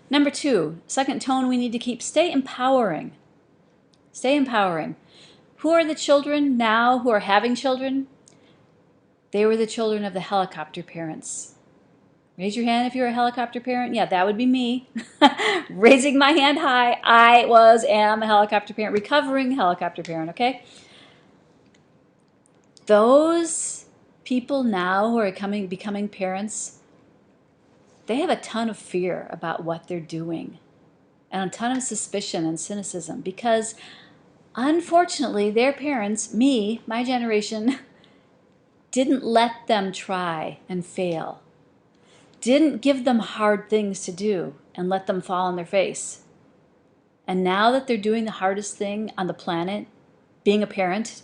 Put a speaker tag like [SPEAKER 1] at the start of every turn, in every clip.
[SPEAKER 1] Number two, second tone we need to keep, stay empowering. Stay empowering. Who are the children now who are having children? They were the children of the helicopter parents. Raise your hand if you're a helicopter parent. Yeah, that would be me. Raising my hand high. I am a helicopter parent, recovering helicopter parent, okay? Those people now who are becoming parents, they have a ton of fear about what they're doing and a ton of suspicion and cynicism because unfortunately their parents, me, my generation, didn't let them try and fail. Didn't give them hard things to do and let them fall on their face. And now that they're doing the hardest thing on the planet, being a parent,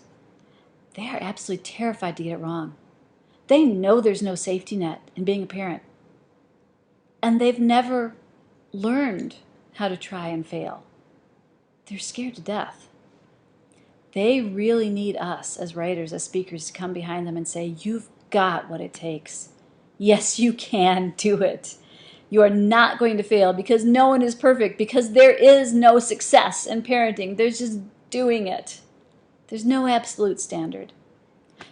[SPEAKER 1] they are absolutely terrified to get it wrong. They know there's no safety net in being a parent. And they've never learned how to try and fail. They're scared to death. They really need us as writers, as speakers, to come behind them and say, you've got what it takes. Yes, you can do it. You are not going to fail because no one is perfect, because there is no success in parenting. There's just doing it. There's no absolute standard.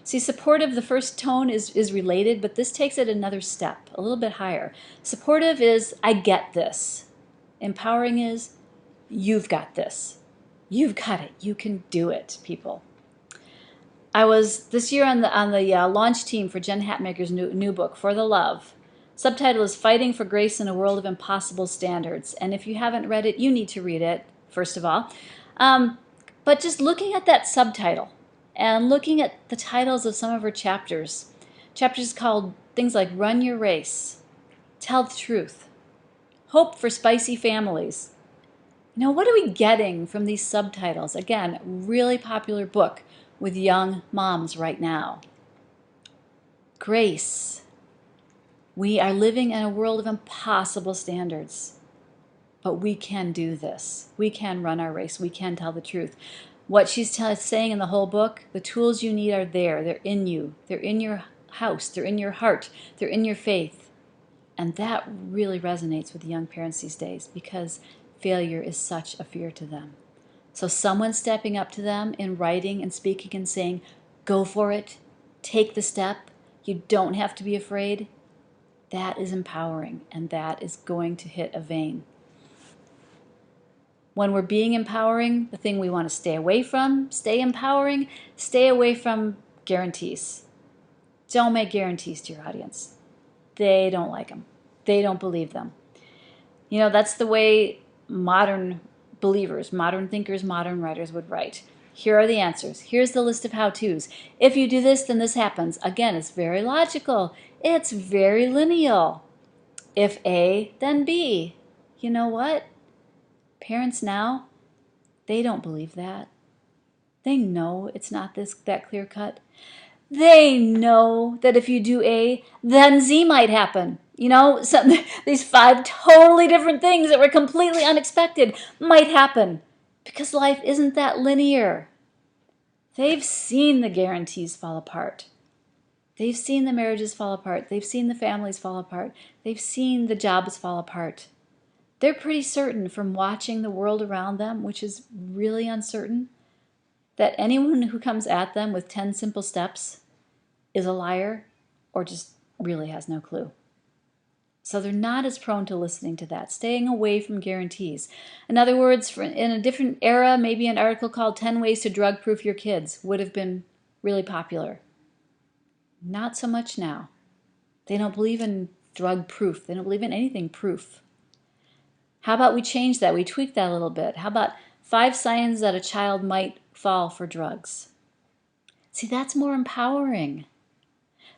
[SPEAKER 1] See, supportive, the first tone is related, but this takes it another step, a little bit higher. Supportive is, I get this. Empowering is, you've got this. You've got it. You can do it, people. I was this year on the launch team for Jen Hatmaker's new book, For the Love. Subtitle is Fighting for Grace in a World of Impossible Standards. And if you haven't read it, you need to read it, first of all. But just looking at that subtitle and looking at the titles of some of her chapters called things like Run Your Race, Tell the Truth, Hope for Spicy Families. You know, what are we getting from these subtitles? Again, really popular book with young moms right now. Grace. We are living in a world of impossible standards, but we can do this. We can run our race. We can tell the truth. What she's saying in the whole book, the tools you need are there. They're in you. They're in your house. They're in your heart. They're in your faith. And that really resonates with young parents these days because failure is such a fear to them. So someone stepping up to them in writing and speaking and saying, go for it, take the step, you don't have to be afraid, that is empowering, and that is going to hit a vein. When we're being empowering, the thing we want to stay away from, stay empowering, stay away from guarantees. Don't make guarantees to your audience. They don't like them. They don't believe them. You know, that's the way modern believers, modern thinkers, modern writers would write. Here are the answers. Here's the list of how-tos. If you do this, then this happens. Again, it's very logical. It's very lineal. If A, then B. You know what? Parents now, they don't believe that. They know it's not that clear cut. They know that if you do A, then Z might happen. You know, these 5 totally different things that were completely unexpected might happen because life isn't that linear. They've seen the guarantees fall apart. They've seen the marriages fall apart. They've seen the families fall apart. They've seen the jobs fall apart. They're pretty certain from watching the world around them, which is really uncertain, that anyone who comes at them with 10 simple steps is a liar or just really has no clue. So they're not as prone to listening to that, staying away from guarantees. In other words, in a different era, maybe an article called 10 Ways to Drug-Proof Your Kids would have been really popular. Not so much now. They don't believe in drug proof. They don't believe in anything proof. How about we change that? We tweak that a little bit. How about 5 signs that a child might fall for drugs? See, that's more empowering.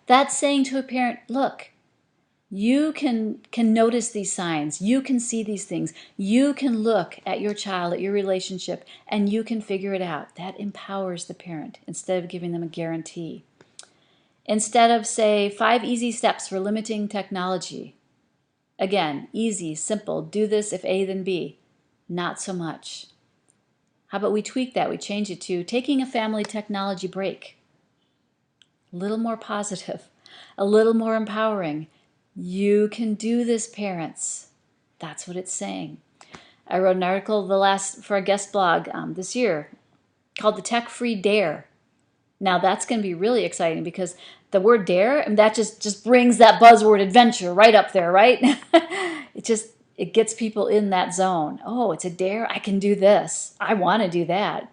[SPEAKER 1] That's saying to a parent, look, you can notice these signs. You can see these things. You can look at your child, at your relationship, and you can figure it out. That empowers the parent instead of giving them a guarantee. Instead of, say, 5 easy steps for limiting technology. Again, easy, simple, do this if A then B. Not so much. How about we tweak that? We change it to taking a family technology break. A little more positive, a little more empowering. You can do this, parents. That's what it's saying. I wrote an article for a guest blog this year called The Tech-Free Dare. Now that's going to be really exciting because the word dare, and that just brings that buzzword adventure right up there, right? It gets people in that zone. Oh, it's a dare. I can do this. I want to do that.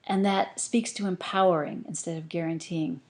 [SPEAKER 1] And that speaks to empowering instead of guaranteeing.